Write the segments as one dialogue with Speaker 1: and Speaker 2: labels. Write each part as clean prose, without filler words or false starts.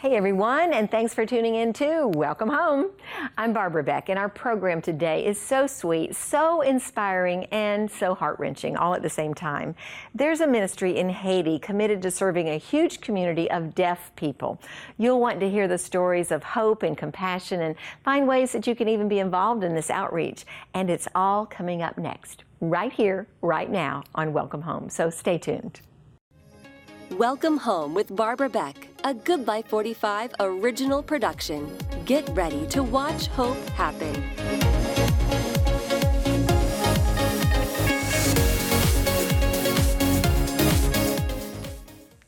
Speaker 1: Hey everyone, and thanks for tuning in too. Welcome home. I'm Barbara Beck, and our program today is so sweet, so inspiring, and so heart-wrenching all at the same time. There's a ministry in Haiti committed to serving a huge community of deaf people. You'll want to hear the stories of hope and compassion and find ways that you can even be involved in this outreach. And it's all coming up next, right here, right now on Welcome Home. So stay tuned.
Speaker 2: Welcome Home with Barbara Beck, a GoodLife45 original production. Get ready to watch hope happen.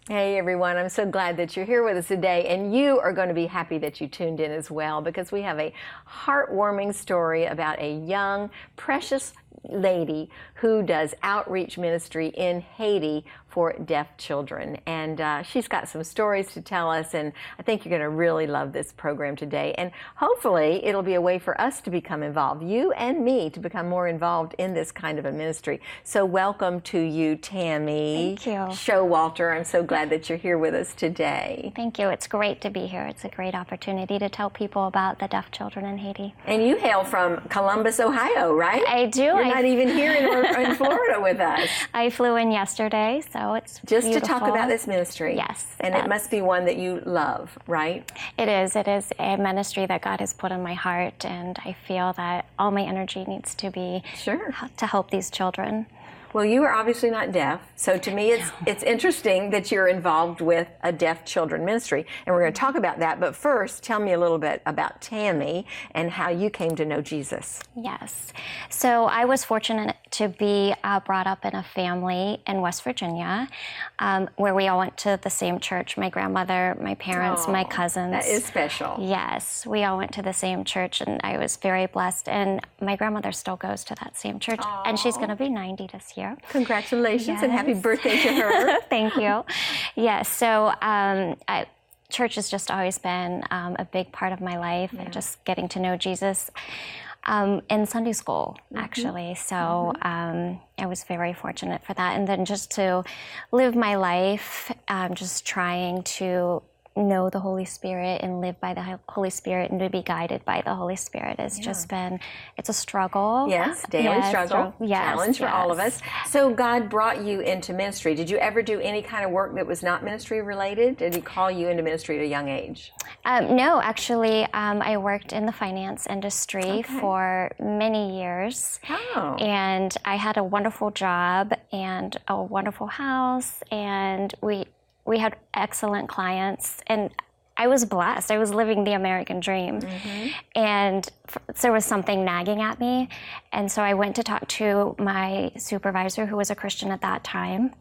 Speaker 1: Hey everyone, I'm so glad that you're here with us today, and you are going to be happy that you tuned in as well, because we have a heartwarming story about a young, precious lady who does outreach ministry in Haiti for deaf children. And she's got some stories to tell us, and I think you're going to really love this program today. And hopefully it'll be a way for us to become involved, you and me, to become more involved in this kind of a ministry. So welcome to you, Tammy.
Speaker 3: Thank you.
Speaker 1: Showalter. I'm so glad that you're here with us today.
Speaker 3: Thank you. It's great to be here. It's a great opportunity to tell people about the deaf children in Haiti.
Speaker 1: And you hail from Columbus, Ohio, right?
Speaker 3: I do.
Speaker 1: You're not even here in Florida with us.
Speaker 3: I flew in yesterday, so it's
Speaker 1: just
Speaker 3: beautiful.
Speaker 1: To talk about this ministry.
Speaker 3: Yes.
Speaker 1: And it must be one that you love, right?
Speaker 3: It is. It is a ministry that God has put in my heart, and I feel that all my energy needs to be to help these children.
Speaker 1: Well, you are obviously not deaf, so to me it's interesting that you're involved with a deaf children ministry, and we're going to talk about that. But first, tell me a little bit about Tammy and how you came to know Jesus.
Speaker 3: Yes. So I was fortunate to be brought up in a family in West Virginia where we all went to the same church. My grandmother, my parents, my cousins.
Speaker 1: That is special.
Speaker 3: Yes. We all went to the same church, and I was very blessed. And my grandmother still goes to that same church, and she's going to be 90 this year.
Speaker 1: Congratulations and happy birthday to her.
Speaker 3: Thank you. Yes, so church has just always been a big part of my life, and just getting to know Jesus in Sunday school, actually. So I was very fortunate for that. And then just to live my life, just trying to know the Holy Spirit and live by the Holy Spirit and to be guided by the Holy Spirit has just been, it's a struggle.
Speaker 1: Yes, daily struggle, challenge for all of us. So God brought you into ministry. Did you ever do any kind of work that was not ministry related? Did He call you into ministry at a young age?
Speaker 3: No, actually, I worked in the finance industry for many years.
Speaker 1: Oh.
Speaker 3: And I had a wonderful job and a wonderful house, and we had excellent clients, and I was blessed. I was living the American dream. And there was something nagging at me. And so I went to talk to my supervisor, who was a Christian at that time.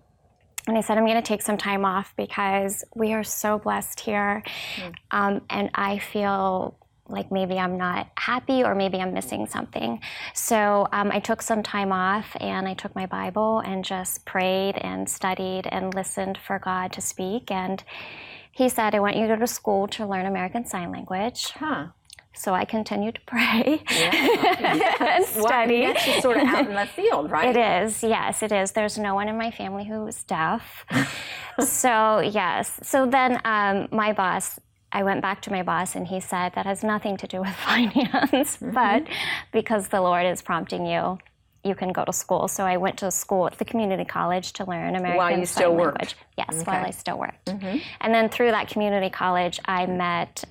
Speaker 3: And I said, I'm going to take some time off because we are so blessed here. And I feel like maybe I'm not happy, or maybe I'm missing something. So I took some time off, and I took my Bible and just prayed and studied and listened for God to speak. And He said, I want you to go to school to learn American Sign Language. So I continued to pray and study.
Speaker 1: Well, that's just sort of out in left field, right?
Speaker 3: It is, yes, it is. There's no one in my family who is deaf. So yes. So then I went back to my boss, and he said, that has nothing to do with finance, but because the Lord is prompting you, you can go to school. So I went to school at the community college to learn American Sign Language.
Speaker 1: While you still worked?
Speaker 3: Yes, while I still worked. And then through that community college, I met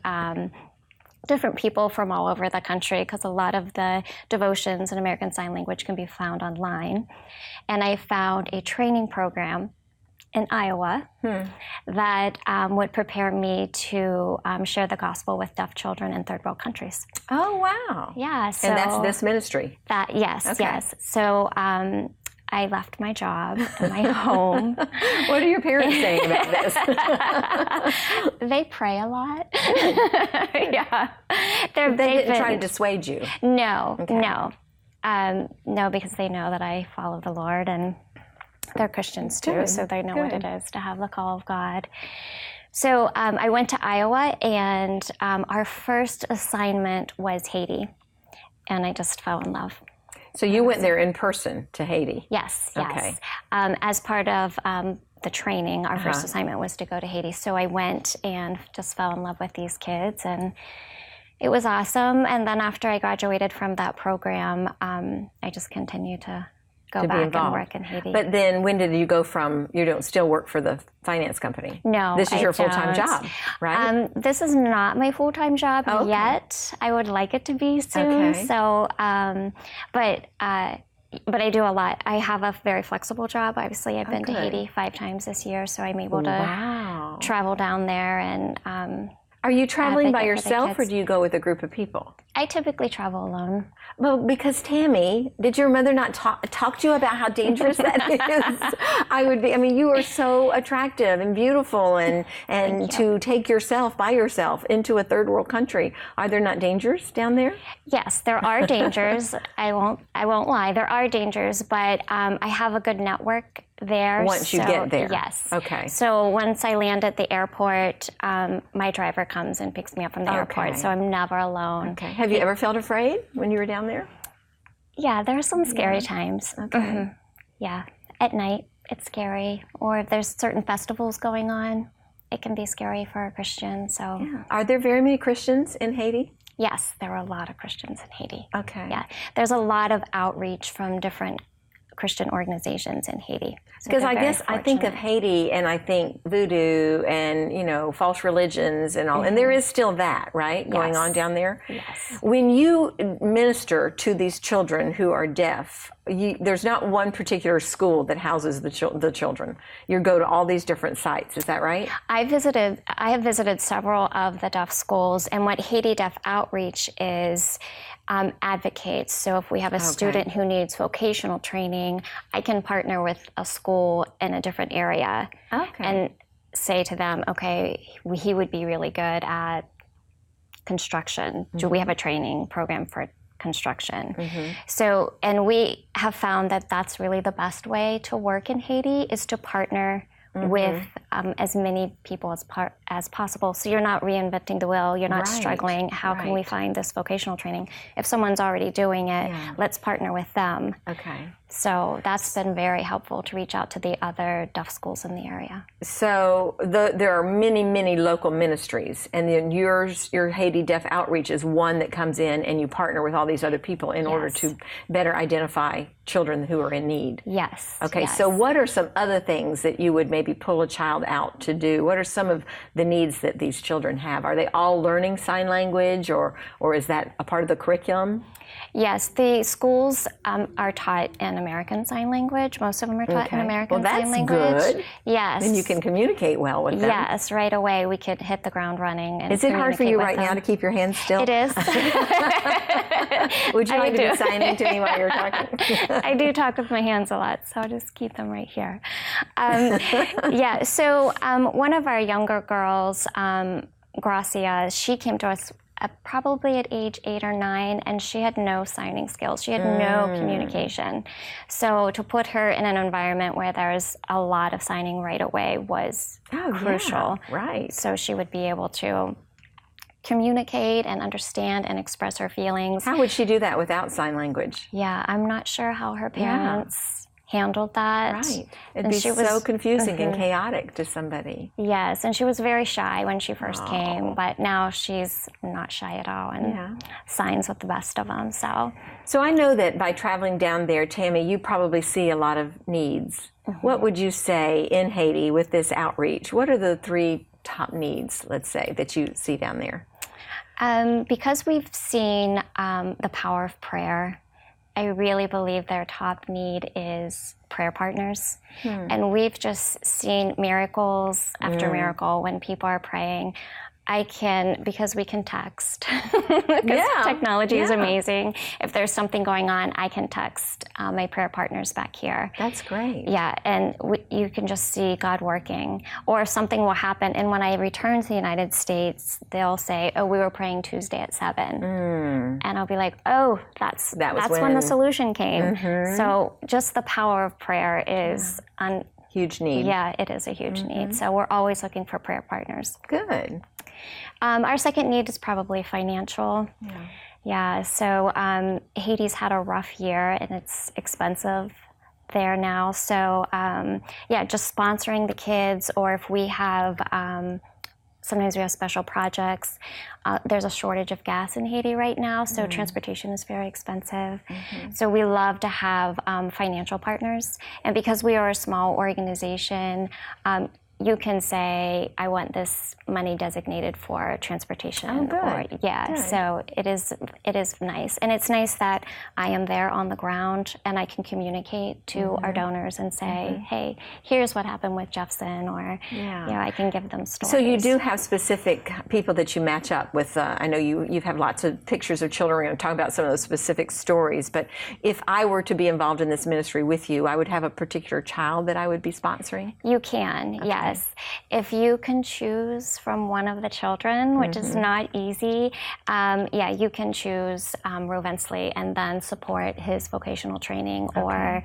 Speaker 3: different people from all over the country, because a lot of the devotions in American Sign Language can be found online. And I found a training program in Iowa that would prepare me to share the gospel with deaf children in third world countries.
Speaker 1: Oh, wow.
Speaker 3: Yeah. So
Speaker 1: and that's this ministry?
Speaker 3: Yes. So I left my job and my home.
Speaker 1: What are your parents saying about this?
Speaker 3: They pray a lot. Yeah.
Speaker 1: They didn't try to dissuade you?
Speaker 3: No, no, because they know that I follow the Lord, and they're Christians too, so they know what it is to have the call of God. So I went to Iowa, and our first assignment was Haiti, and I just fell in love.
Speaker 1: So you went there in person to Haiti?
Speaker 3: Yes, yes.
Speaker 1: Okay.
Speaker 3: As part of the training. Our first assignment was to go to Haiti. So I went and just fell in love with these kids, and it was awesome. And then after I graduated from that program, I just continued to go back and work in Haiti.
Speaker 1: But then when did you go from, you don't still work for the finance company?
Speaker 3: No,
Speaker 1: This is your full-time job, right?
Speaker 3: This is not my full-time job yet. I would like it to be soon. So, but I do a lot. I have a very flexible job. Obviously, I've been to Haiti 5 times this year, so I'm able to travel down there. And
Speaker 1: are you traveling by yourself, or do you go with a group of people?
Speaker 3: I typically travel alone.
Speaker 1: Well, because Tammy, did your mother not talk to you about how dangerous that is? I mean, you are so attractive and beautiful, and to take yourself by yourself into a third world country, are there not dangers down there?
Speaker 3: Yes, there are dangers. I won't lie, there are dangers, but I have a good network there.
Speaker 1: Once you get there?
Speaker 3: Yes.
Speaker 1: Okay.
Speaker 3: So once I land at the airport, my driver comes and picks me up from the airport, so I'm never alone.
Speaker 1: Okay. Have you ever felt afraid when you were down there?
Speaker 3: Yeah, there are some scary times.
Speaker 1: Okay.
Speaker 3: Yeah, at night it's scary, or if there's certain festivals going on, it can be scary for a Christian. So,
Speaker 1: are there very many Christians in Haiti?
Speaker 3: Yes, there are a lot of Christians in Haiti.
Speaker 1: Okay.
Speaker 3: Yeah, there's a lot of outreach from different Christian organizations in Haiti.
Speaker 1: Because I guess I think of Haiti and I think voodoo and, you know, false religions and all, and there is still that, right, going on down there?
Speaker 3: Yes.
Speaker 1: When you minister to these children who are deaf, there's not one particular school that houses the children. You go to all these different sites, is that right? I
Speaker 3: have visited several of the deaf schools, and what Haiti Deaf Outreach is advocates. So if we have a student who needs vocational training, I can partner with a school in a different area and say to them, okay, he would be really good at construction. Do we have a training program for construction? So, and we have found that that's really the best way to work in Haiti, is to partner with as many people as possible. So you're not reinventing the wheel, you're not struggling. How can we find this vocational training? If someone's already doing it, let's partner with them.
Speaker 1: Okay.
Speaker 3: So that's been very helpful to reach out to the other deaf schools in the area.
Speaker 1: So there are many, many local ministries, and then your Haiti Deaf Outreach is one that comes in and you partner with all these other people in order to better identify children who are in need.
Speaker 3: Yes.
Speaker 1: Okay, so what are some other things that you would maybe pull a child out to do? What are some of the needs that these children have? Are they all learning sign language, or is that a part of the curriculum?
Speaker 3: Yes, the schools are taught in American Sign Language. Most of them are taught in American Sign Language.
Speaker 1: Well, that's good.
Speaker 3: Yes.
Speaker 1: Then you can communicate well with them.
Speaker 3: Yes, right away we could hit the ground running. And
Speaker 1: is it hard for you right now to keep your hands still?
Speaker 3: It is.
Speaker 1: Would you like to be signing to me while you're talking?
Speaker 3: I do talk with my hands a lot, so I'll just keep them right here. Yeah, so one of our younger girls, Gracia, she came to us probably at age 8 or 9, and she had no signing skills. She had no communication. So to put her in an environment where there's a lot of signing right away was crucial.
Speaker 1: Yeah, right.
Speaker 3: So she would be able to communicate and understand and express her feelings.
Speaker 1: How would she do that without sign language?
Speaker 3: Yeah, I'm not sure how her parents handled that.
Speaker 1: Right. It'd be so confusing and chaotic to somebody.
Speaker 3: Yes, and she was very shy when she first came, but now she's not shy at all and signs with the best of them. So
Speaker 1: I know that by traveling down there, Tammy, you probably see a lot of needs. What would you say in Haiti with this outreach? What are the 3 top needs, let's say, that you see down there?
Speaker 3: Because we've seen the power of prayer, I really believe their top need is prayer partners. And we've just seen miracles after miracle when people are praying. Because we can text. Because technology is amazing. If there's something going on, I can text my prayer partners back here.
Speaker 1: That's great.
Speaker 3: Yeah, and you can just see God working. Or something will happen, and when I return to the United States, they'll say, oh, we were praying Tuesday at 7. And I'll be like, oh, that's when the solution came. So just the power of prayer is
Speaker 1: huge need.
Speaker 3: Yeah, it is a huge need. So we're always looking for prayer partners.
Speaker 1: Good.
Speaker 3: Our second need is probably financial. So Haiti's had a rough year, and it's expensive there now. So yeah, just sponsoring the kids, or if we have, sometimes we have special projects. There's a shortage of gas in Haiti right now, so transportation is very expensive. So we love to have financial partners. And because we are a small organization, you can say, I want this money designated for transportation.
Speaker 1: Oh, good.
Speaker 3: Or, yeah,
Speaker 1: Good.
Speaker 3: so it is nice. And it's nice that I am there on the ground and I can communicate to our donors and say, hey, here's what happened with Jeffson, or I can give them stories.
Speaker 1: So you do have specific people that you match up with. I know you have lots of pictures of children. We're going to talk about some of those specific stories. But if I were to be involved in this ministry with you, I would have a particular child that I would be sponsoring?
Speaker 3: You can, yes. If you can choose from one of the children, which is not easy, yeah, you can choose Rovensley and then support his vocational training, or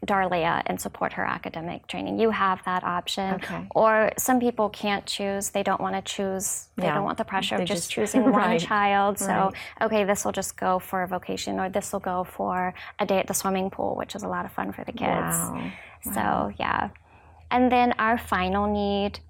Speaker 3: Darlea and support her academic training. You have that option. Or some people can't choose. They don't want to choose. They don't want the pressure of just choosing one child. So, okay, this will just go for a vocation, or this will go for a day at the swimming pool, which is a lot of fun for the kids. So, yeah. And then our final need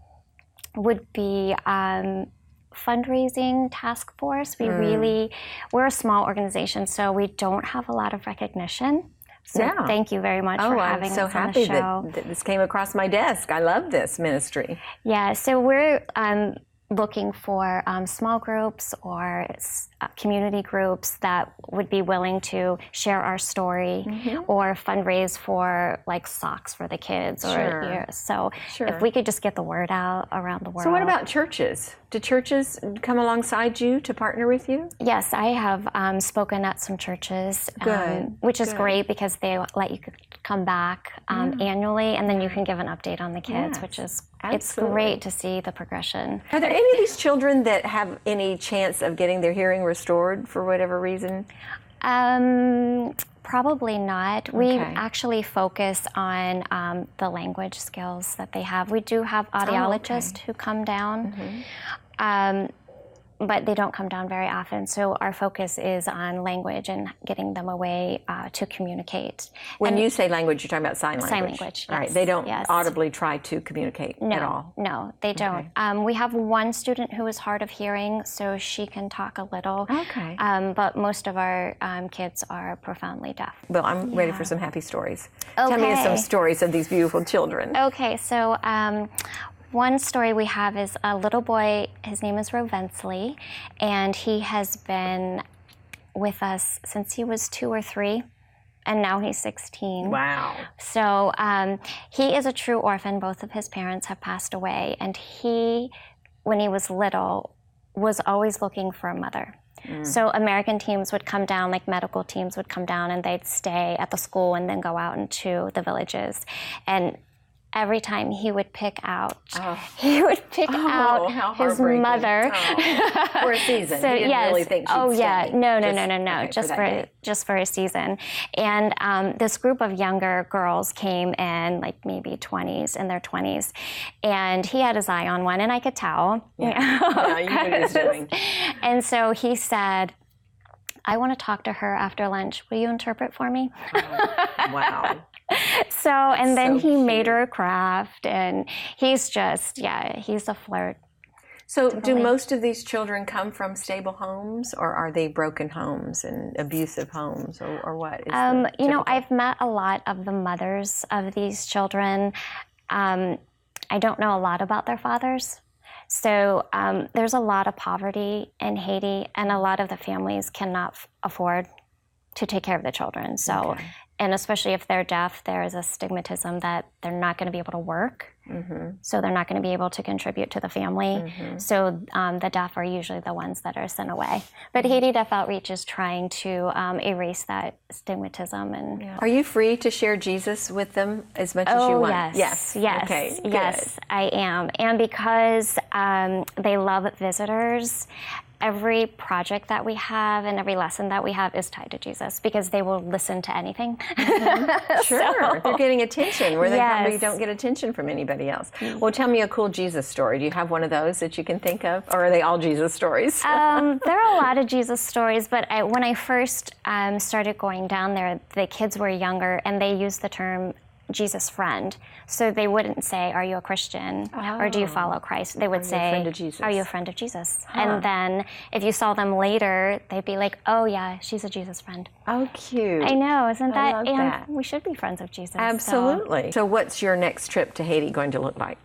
Speaker 3: would be fundraising task force. We're a small organization, so we don't have a lot of recognition. So thank you very much for having us on the show.
Speaker 1: I'm so happy that this came across my desk. I love this ministry.
Speaker 3: Yeah, so we're looking for small groups or community groups that would be willing to share our story, or fundraise for like socks for the kids. Or so if we could just get the word out around the world.
Speaker 1: So what about churches? Do churches come alongside you to partner with you?
Speaker 3: Yes, I have spoken at some churches, which is great because they let you come back annually, and then you can give an update on the kids, which is it's great to see the progression.
Speaker 1: Are there any of these children that have any chance of getting their hearing restored for whatever reason?
Speaker 3: Probably not. We actually focus on the language skills that they have. We do have audiologists who come down, but they don't come down very often. So our focus is on language and getting them a way to communicate.
Speaker 1: When you say language, you're talking about sign language?
Speaker 3: Sign language, yes.
Speaker 1: All right, they don't audibly try to communicate at all?
Speaker 3: No, they don't. We have one student who is hard of hearing, so she can talk a little. But most of our kids are profoundly deaf.
Speaker 1: Well, I'm ready for some happy stories. Tell me some stories of these beautiful children.
Speaker 3: Okay, so one story we have is a little boy. His name is Rovensley, and he has been with us since he was 2 or 3, and now he's 16.
Speaker 1: Wow.
Speaker 3: So he is a true orphan. Both of his parents have passed away, and he, when he was little, was always looking for a mother. So American teams would come down, like medical teams would come down, and they'd stay at the school and then go out into the villages. And every time he would pick out, his mother.
Speaker 1: For a season.
Speaker 3: So,
Speaker 1: he didn't really think she'd stay.
Speaker 3: No. Just for a season. And this group of younger girls came in, like maybe in their 20s, and he had his eye on one, and I could tell.
Speaker 1: You knew what he was doing.
Speaker 3: And so he said, I want to talk to her after lunch. Will you interpret for me?
Speaker 1: Wow.
Speaker 3: So, and then he made her a craft, and he's just, he's a flirt.
Speaker 1: So do most of these children come from stable homes, or are they broken homes and abusive homes, or what?
Speaker 3: You know, I've met a lot of the mothers of these children. I don't know a lot about their fathers. So there's a lot of poverty in Haiti, and a lot of the families cannot afford to take care of the children. So, and especially if they're deaf, there is a stigmatism that they're not going to be able to work. So they're not going to be able to contribute to the family. So the deaf are usually the ones that are sent away. But Haiti Deaf Outreach is trying to erase that stigmatism. And
Speaker 1: Are you free to share Jesus with them as much as you want?
Speaker 3: Yes.
Speaker 1: Okay,
Speaker 3: yes, I am. And because they love visitors, every project that we have and every lesson that we have is tied to Jesus, because they will listen to anything.
Speaker 1: Mm-hmm. Sure, they're getting attention where they probably
Speaker 3: Yes.
Speaker 1: don't get attention from anybody else. Well, tell me a cool Jesus story. Do you have one of those that you can think of, or are they all Jesus stories?
Speaker 3: There are a lot of Jesus stories, but when I first started going down there, the kids were younger, and they used the term Jesus friend. So they wouldn't say, "Are you a Christian?" or "Do you follow Christ?" They would say,
Speaker 1: a friend of Jesus?
Speaker 3: "Are you a friend of Jesus?" And then if you saw them later, they'd be like, "Oh yeah, she's a Jesus friend."
Speaker 1: Oh, cute.
Speaker 3: I know, isn't that?
Speaker 1: I love
Speaker 3: and
Speaker 1: that.
Speaker 3: we should be friends of Jesus.
Speaker 1: Absolutely. So what's your next trip to Haiti going to look like?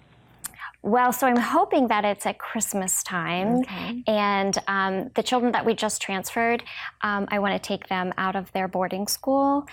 Speaker 3: Well, so I'm hoping that it's at Christmas time, and the children that we just transferred, I want to take them out of their boarding school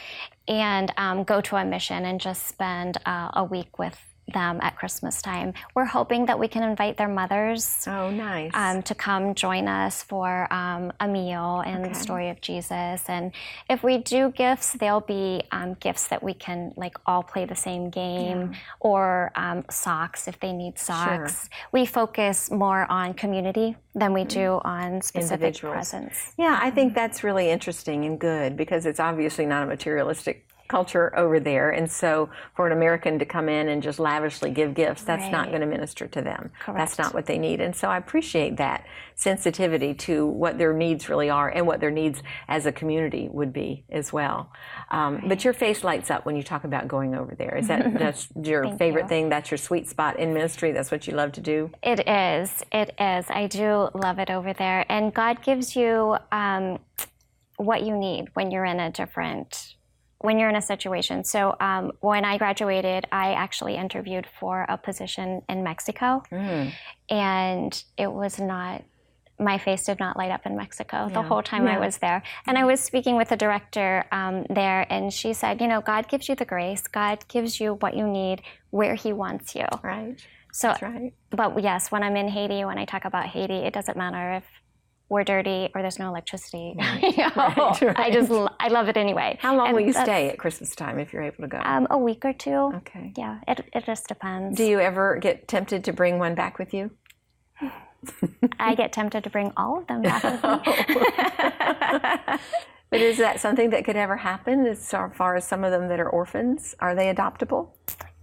Speaker 3: and go to a mission and just spend a week with them at Christmas time. We're hoping that we can invite their mothers
Speaker 1: Oh, nice.
Speaker 3: to come join us for a meal and the story of Jesus. And if we do gifts, they'll be gifts that we can like all play the same game, or socks if they need socks. We focus more on community than we do on specific
Speaker 1: Individuals.
Speaker 3: presents.
Speaker 1: Yeah, I think that's really interesting and good, because it's obviously not a materialistic culture over there, and so for an American to come in and just lavishly give gifts, that's not
Speaker 3: Right.
Speaker 1: going to minister to them. That's
Speaker 3: Correct.
Speaker 1: not what they need, and so I appreciate that sensitivity to what their needs really are and what their needs as a community would be as well. But your face lights up when you talk about going over there. Is that that's your
Speaker 3: Thank
Speaker 1: favorite
Speaker 3: you.
Speaker 1: thing? That's your sweet spot in ministry? That's what you love to do?
Speaker 3: It is. It is. I do love it over there. And God gives you what you need when you're in a situation. So when I graduated, I actually interviewed for a position in Mexico, and it was not, my face did not light up in Mexico the whole time I was there. And I was speaking with the director there, and she said, you know, God gives you the grace. God gives you what you need where He wants you.
Speaker 1: Right.
Speaker 3: So,
Speaker 1: That's right.
Speaker 3: but yes, when I'm in Haiti, when I talk about Haiti, it doesn't matter if we're dirty or there's no electricity. You know,
Speaker 1: Right.
Speaker 3: I love it anyway.
Speaker 1: How long
Speaker 3: And
Speaker 1: will you
Speaker 3: that's,
Speaker 1: stay at Christmas time if you're able to go?
Speaker 3: A week or two.
Speaker 1: Okay.
Speaker 3: Yeah, it just depends.
Speaker 1: Do you ever get tempted to bring one back with you?
Speaker 3: I get tempted to bring all of them back with me.
Speaker 1: But is that something that could ever happen as far as some of them that are orphans? Are they adoptable?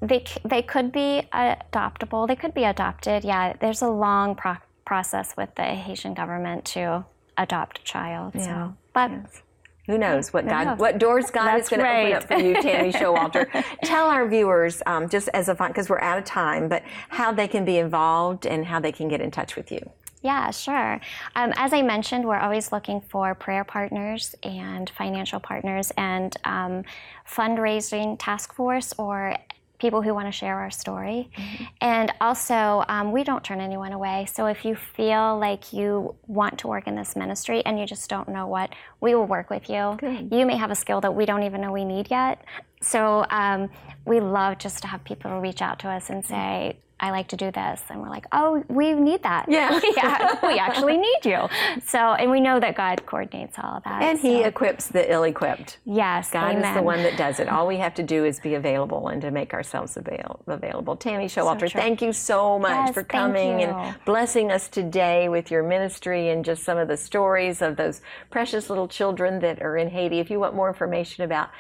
Speaker 3: They could be adoptable. They could be adopted. Yeah, there's a long process with the Haitian government to adopt a child.
Speaker 1: Yeah.
Speaker 3: So, but
Speaker 1: Who knows what
Speaker 3: knows?
Speaker 1: what doors God is
Speaker 3: That's
Speaker 1: going to open
Speaker 3: right.
Speaker 1: up for you, Tammy Showalter. Tell our viewers, just as a fun, because we're out of time, but how they can be involved and how they can get in touch with you.
Speaker 3: Yeah, sure. As I mentioned, we're always looking for prayer partners and financial partners and fundraising task force or people who want to share our story. And also, we don't turn anyone away. So if you feel like you want to work in this ministry and you just don't know what, we will work with you.
Speaker 1: Good.
Speaker 3: You may have a skill that we don't even know we need yet. So we love just to have people reach out to us and say, I like to do this. And we're like, oh, we need that.
Speaker 1: Yeah.
Speaker 3: Yeah, we actually need you. So, and we know that God coordinates all of that.
Speaker 1: And He
Speaker 3: so.
Speaker 1: equips the ill-equipped.
Speaker 3: Yes,
Speaker 1: God
Speaker 3: amen.
Speaker 1: is the one that does it. All we have to do is be available and to make ourselves available. Tammy Showalter,
Speaker 3: true.
Speaker 1: thank you so much
Speaker 3: Yes,
Speaker 1: for
Speaker 3: thank
Speaker 1: coming
Speaker 3: you.
Speaker 1: and blessing us today with your ministry and just some of the stories of those precious little children that are in Haiti. If you want more information about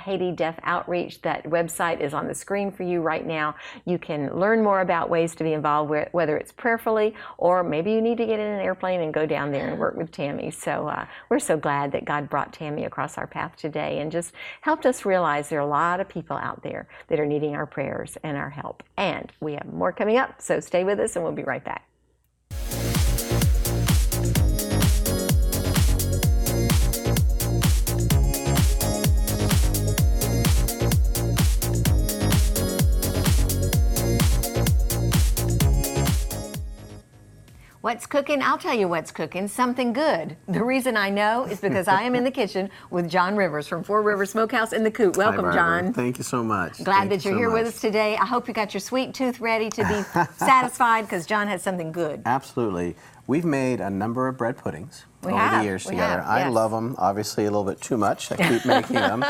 Speaker 1: Haiti Deaf Outreach, that website is on the screen for you right now. You can learn more about ways to be involved, whether it's prayerfully or maybe you need to get in an airplane and go down there and work with Tammy. So we're so glad that God brought Tammy across our path today and just helped us realize there are a lot of people out there that are needing our prayers and our help. And we have more coming up, so stay with us and we'll be right back. What's cooking? I'll tell you what's cooking. Something good. The reason I know is because I am in the kitchen with John Rivers from Four Rivers Smokehouse in the Coop. Welcome,
Speaker 4: Hi, Barbara.
Speaker 1: John.
Speaker 4: Thank you so much.
Speaker 1: Glad that you're here with us today. I hope you got your sweet tooth ready to be satisfied because John has something good.
Speaker 4: Absolutely. we've made a number of bread puddings over the years
Speaker 1: We
Speaker 4: together.
Speaker 1: have,
Speaker 4: I
Speaker 1: yes.
Speaker 4: love them, obviously a little bit too much. I keep making them.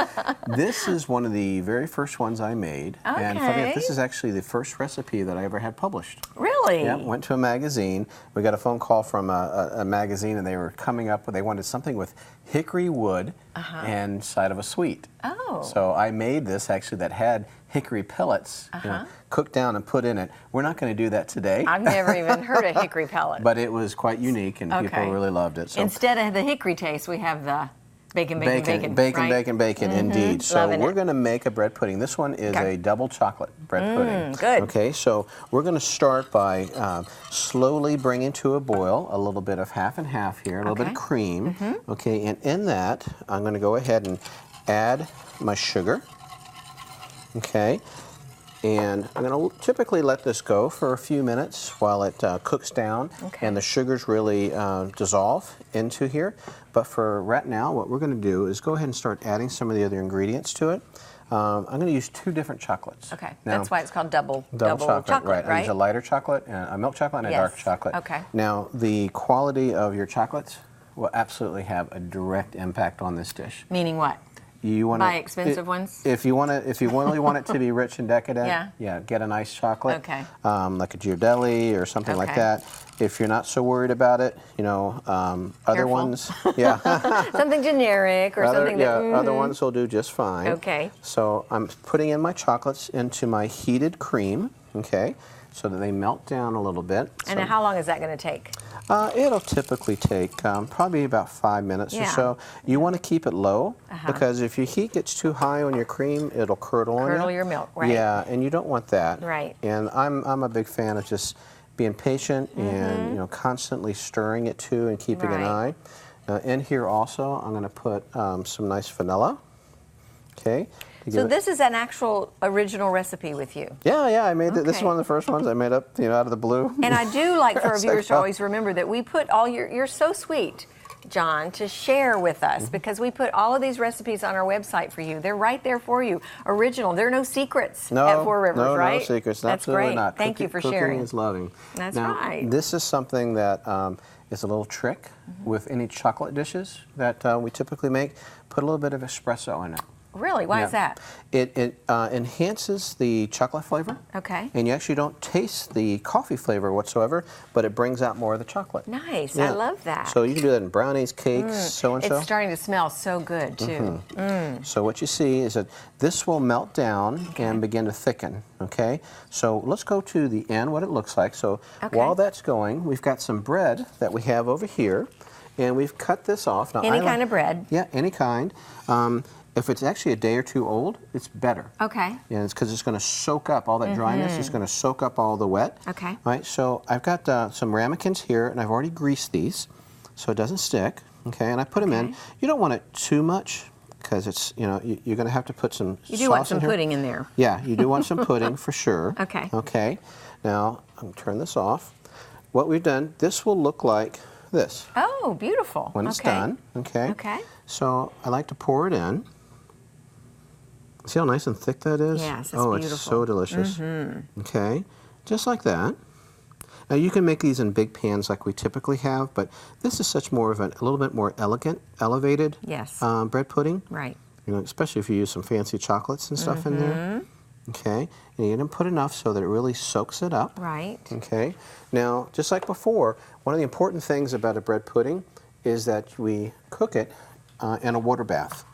Speaker 4: This is one of the very first ones I made. And funny enough, this is actually the first recipe that I ever had published.
Speaker 1: Really?
Speaker 4: Yeah, went to a magazine. We got a phone call from a magazine, and they were coming up with, they wanted something with hickory wood and side of a sweet.
Speaker 1: Oh.
Speaker 4: So I made this actually that had hickory pellets, you know, cooked down and put in it. We're not going to do that today.
Speaker 1: I've never even heard of hickory pellet.
Speaker 4: But it was quite unique, and people really loved it. So
Speaker 1: instead of the hickory taste, we have the bacon, right?
Speaker 4: Bacon, indeed. So we're going to make a bread pudding. This one is a double chocolate bread pudding.
Speaker 1: Good.
Speaker 4: Okay, so we're going to start by slowly bringing to a boil a little bit of half and half here, a little bit of cream. Okay, and in that, I'm going to go ahead and add my sugar. Okay, and I'm going to typically let this go for a few minutes while it cooks down and the sugars really dissolve into here. But for right now, what we're going to do is go ahead and start adding some of the other ingredients to it. I'm going to use 2 different chocolates.
Speaker 1: Okay,
Speaker 4: now,
Speaker 1: that's why it's called double
Speaker 4: chocolate, right?
Speaker 1: right?
Speaker 4: There's a lighter chocolate, and a milk chocolate, and a dark chocolate.
Speaker 1: Okay.
Speaker 4: Now, the quality of your chocolates will absolutely have a direct impact on this dish.
Speaker 1: Meaning what?
Speaker 4: You want
Speaker 1: Buy expensive ones?
Speaker 4: If you really want it to be rich and decadent,
Speaker 1: Yeah.
Speaker 4: get a nice chocolate,
Speaker 1: Okay.
Speaker 4: Like a Ghirardelli or something like that. If you're not so worried about it, you know, other ones,
Speaker 1: something generic or something that.
Speaker 4: Other ones will do just fine.
Speaker 1: Okay.
Speaker 4: So I'm putting in my chocolates into my heated cream, okay, so that they melt down a little bit.
Speaker 1: And how long is that going to take?
Speaker 4: It'll typically take probably about 5 minutes or so. You want to keep it low because if your heat gets too high on your cream, it'll curdle on you.
Speaker 1: Curdle your milk, right?
Speaker 4: Yeah, and you don't want that.
Speaker 1: Right.
Speaker 4: And I'm a big fan of just being patient and constantly stirring it too and keeping an eye. In here also, I'm going to put some nice vanilla. Okay.
Speaker 1: So this is an actual original recipe with you?
Speaker 4: Yeah, I made this is one of the first ones I made up, out of the blue.
Speaker 1: And I do like for our viewers to always remember that we put all you're so sweet, John, to share with us because we put all of these recipes on our website for you. They're right there for you. Original. There are no secrets at Four Rivers, right?
Speaker 4: No secrets.
Speaker 1: That's
Speaker 4: Absolutely
Speaker 1: great.
Speaker 4: not.
Speaker 1: Thank you for sharing.
Speaker 4: Cooking is loving.
Speaker 1: That's
Speaker 4: now,
Speaker 1: right.
Speaker 4: This is something that is a little trick with any chocolate dishes that we typically make. Put a little bit of espresso in it.
Speaker 1: Really? Why is that?
Speaker 4: It enhances the chocolate flavor.
Speaker 1: Okay.
Speaker 4: And you actually don't taste the coffee flavor whatsoever, but it brings out more of the chocolate.
Speaker 1: Nice. I love that.
Speaker 4: So you can do that in brownies, cakes, so-and-so.
Speaker 1: It's starting to smell so good, too.
Speaker 4: So what you see is that this will melt down and begin to thicken, okay? So let's go to the end, what it looks like. So while that's going, we've got some bread that we have over here, and we've cut this off. Now,
Speaker 1: Any kind of bread?
Speaker 4: Yeah, any kind. If it's actually a day or two old, it's better.
Speaker 1: Okay.
Speaker 4: Yeah, it's because it's going to soak up all that dryness. It's going to soak up all the wet.
Speaker 1: Okay.
Speaker 4: All right, so I've got some ramekins here, and I've already greased these so it doesn't stick. Okay, and I put them in. You don't want it too much because it's, you're going to have to put some
Speaker 1: You do want some pudding in there.
Speaker 4: Yeah, you do want some pudding for sure.
Speaker 1: Okay.
Speaker 4: Okay. Now, I'm going to turn this off. What we've done, this will look like this.
Speaker 1: Oh, beautiful.
Speaker 4: When it's done. Okay.
Speaker 1: Okay.
Speaker 4: So I like to pour it in. See how nice and thick that is?
Speaker 1: Yes, it's
Speaker 4: beautiful. It's so delicious. Okay, just like that. Now you can make these in big pans like we typically have, but this is such more of a little bit more elegant, elevated bread pudding.
Speaker 1: Right.
Speaker 4: Especially if you use some fancy chocolates and stuff in there. Okay, and you're going to put enough so that it really soaks it up.
Speaker 1: Right.
Speaker 4: Okay. Now, just like before, one of the important things about a bread pudding is that we cook it in a water bath.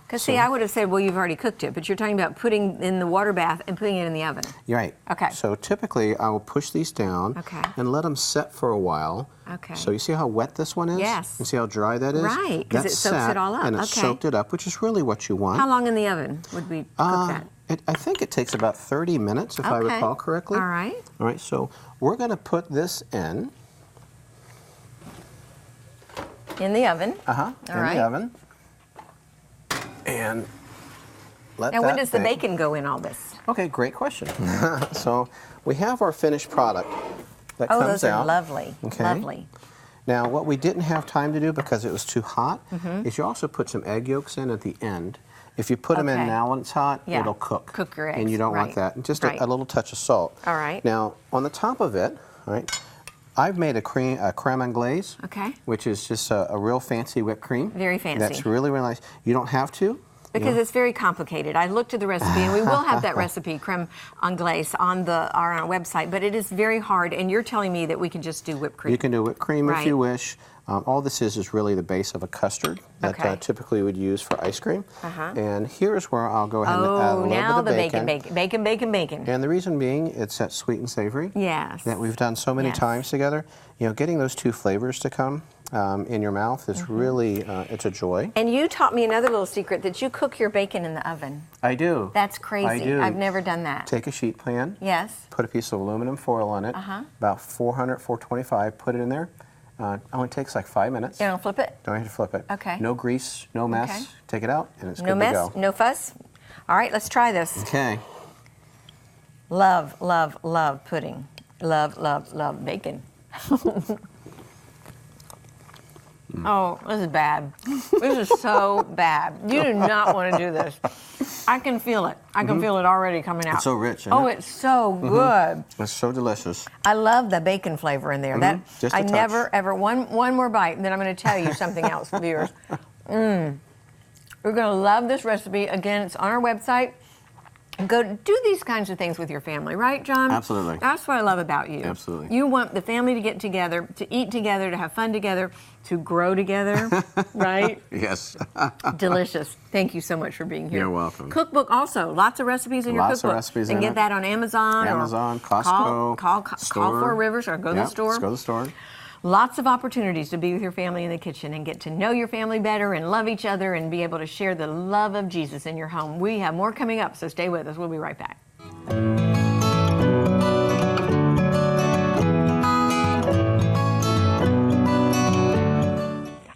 Speaker 1: Because, see, I would have said, well, you've already cooked it, but you're talking about putting in the water bath and putting it in the oven.
Speaker 4: You're right.
Speaker 1: Okay.
Speaker 4: So typically, I will push these down and let them set for a while.
Speaker 1: Okay.
Speaker 4: So you see how wet this one is?
Speaker 1: Yes.
Speaker 4: You see how dry that is?
Speaker 1: Right, because it soaks it all up.
Speaker 4: And it soaked it up, which is really what you want.
Speaker 1: How long in the oven would we cook that?
Speaker 4: I think it takes about 30 minutes, if I recall correctly.
Speaker 1: All right.
Speaker 4: All right, so we're going to put this in.
Speaker 1: In the oven.
Speaker 4: In the oven. And let
Speaker 1: now,
Speaker 4: that
Speaker 1: when does the
Speaker 4: bake.
Speaker 1: bacon go in all this?
Speaker 4: Okay, great question. So we have our finished product that comes out.
Speaker 1: Oh, those are lovely.
Speaker 4: Okay.
Speaker 1: Lovely.
Speaker 4: Now, what we didn't have time to do because it was too hot is you also put some egg yolks in at the end. If you put them in now when it's hot, it'll cook.
Speaker 1: Cook your eggs.
Speaker 4: And you don't want that. And just a little touch of salt.
Speaker 1: All right.
Speaker 4: Now, on the top of it, all right, I've made a creme anglaise,
Speaker 1: Okay.
Speaker 4: which is just a real fancy whipped cream.
Speaker 1: Very fancy.
Speaker 4: That's really, really nice. You don't have to.
Speaker 1: Because it's very complicated. I looked at the recipe, and we will have that recipe, creme anglaise, on our website, but it is very hard, and you're telling me that we can just do whipped cream.
Speaker 4: You can do whipped cream
Speaker 1: Right.
Speaker 4: if you wish. All this is really the base of a custard that
Speaker 1: Okay.
Speaker 4: typically would use for ice cream.
Speaker 1: Uh-huh.
Speaker 4: And here's where I'll go ahead and add a little
Speaker 1: now
Speaker 4: bit
Speaker 1: the
Speaker 4: of bacon.
Speaker 1: bacon.
Speaker 4: And the reason being, it's that sweet and savory
Speaker 1: Yes.
Speaker 4: that we've done so many
Speaker 1: Yes.
Speaker 4: times together. You know, getting those two flavors to come in your mouth is really, it's a joy.
Speaker 1: And you taught me another little secret, that you cook your bacon in the oven.
Speaker 4: I do.
Speaker 1: That's crazy.
Speaker 4: I do.
Speaker 1: I've never done that.
Speaker 4: Take a sheet pan,
Speaker 1: Yes.
Speaker 4: put a piece of aluminum foil on it, about 400, 425, put it in there. Only takes like 5 minutes.
Speaker 1: You don't flip it?
Speaker 4: Don't have to flip it.
Speaker 1: Okay.
Speaker 4: No grease, no mess.
Speaker 1: Okay.
Speaker 4: Take it out, and it's
Speaker 1: No
Speaker 4: good
Speaker 1: mess,
Speaker 4: to go.
Speaker 1: no fuss. All right, let's try this.
Speaker 4: Okay.
Speaker 1: Love, love, love pudding. Love, love, love bacon. Oh, this is bad. This is so bad. You do not want to do this. I can feel it. I can feel it already coming out.
Speaker 4: It's so rich, isn't
Speaker 1: Oh,
Speaker 4: it?
Speaker 1: it's so good.
Speaker 4: It's so delicious.
Speaker 1: I love the bacon flavor in there. That
Speaker 4: Just a
Speaker 1: I
Speaker 4: touch.
Speaker 1: never ever one more bite, and then I'm going to tell you something else, viewers. You're going to love this recipe. Again, it's on our website. Go do these kinds of things with your family, right, John?
Speaker 4: Absolutely.
Speaker 1: That's what I love about you.
Speaker 4: Absolutely.
Speaker 1: You want the family to get together, to eat together, to have fun together, to grow together, right?
Speaker 4: Yes.
Speaker 1: Delicious. Thank you so much for being here.
Speaker 4: You're welcome.
Speaker 1: Cookbook also. Lots of recipes in your
Speaker 4: Lots of
Speaker 1: cookbook.
Speaker 4: recipes
Speaker 1: and
Speaker 4: in
Speaker 1: get
Speaker 4: it.
Speaker 1: that on Amazon.
Speaker 4: Amazon,
Speaker 1: or
Speaker 4: Costco,
Speaker 1: Call
Speaker 4: store.
Speaker 1: Four Rivers or go to the
Speaker 4: Yep,
Speaker 1: store.
Speaker 4: Let's go to the store.
Speaker 1: Lots of opportunities to be with your family in the kitchen and get to know your family better and love each other and be able to share the love of Jesus in your home. We have more coming up, so stay with us. We'll be right back.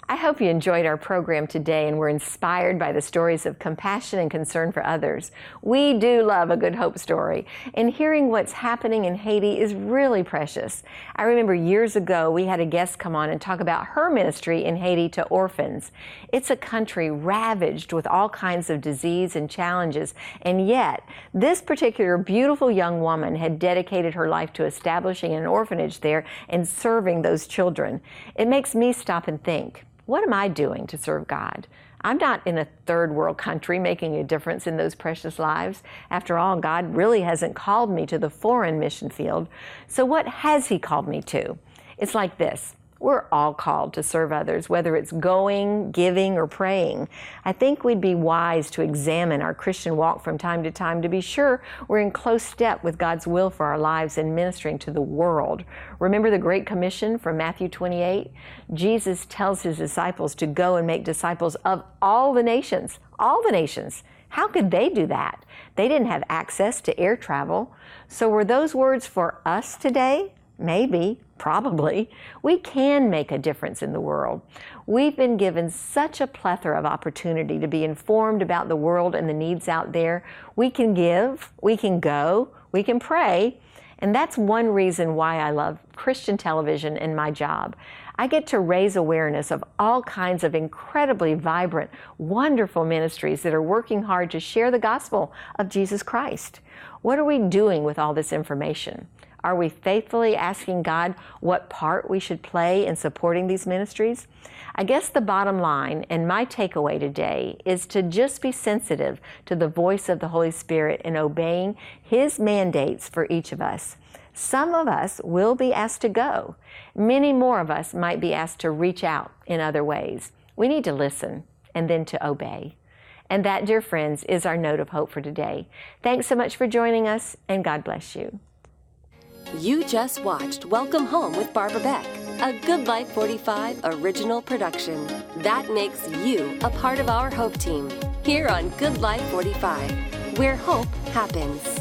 Speaker 1: I hope you enjoyed our program today and were inspired by the stories of compassion and concern for others. We do love a good hope story, and hearing what's happening in Haiti is really precious. I remember years ago we had a guest come on and talk about her ministry in Haiti to orphans. It's a country ravaged with all kinds of disease and challenges, and yet this particular beautiful young woman had dedicated her life to establishing an orphanage there and serving those children. It makes me stop and think, what am I doing to serve God? I'm not in a third world country making a difference in those precious lives. After all, God really hasn't called me to the foreign mission field. So what has He called me to? It's like this. We're all called to serve others, whether it's going, giving, or praying. I think we'd be wise to examine our Christian walk from time to time to be sure we're in close step with God's will for our lives in ministering to the world. Remember the Great Commission from Matthew 28? Jesus tells His disciples to go and make disciples of all the nations. All the nations. How could they do that? They didn't have access to air travel. So were those words for us today? Maybe, probably. We can make a difference in the world. We've been given such a plethora of opportunity to be informed about the world and the needs out there. We can give, we can go, we can pray, and that's one reason why I love Christian television and my job. I get to raise awareness of all kinds of incredibly vibrant, wonderful ministries that are working hard to share the gospel of Jesus Christ. What are we doing with all this information? Are we faithfully asking God what part we should play in supporting these ministries? I guess the bottom line and my takeaway today is to just be sensitive to the voice of the Holy Spirit in obeying His mandates for each of us. Some of us will be asked to go. Many more of us might be asked to reach out in other ways. We need to listen and then to obey. And that, dear friends, is our note of hope for today. Thanks so much for joining us, and God bless you.
Speaker 2: You just watched Welcome Home with Barbara Beck, a GoodLife45 original production. That makes you a part of our Hope team here on GoodLife45, where hope happens.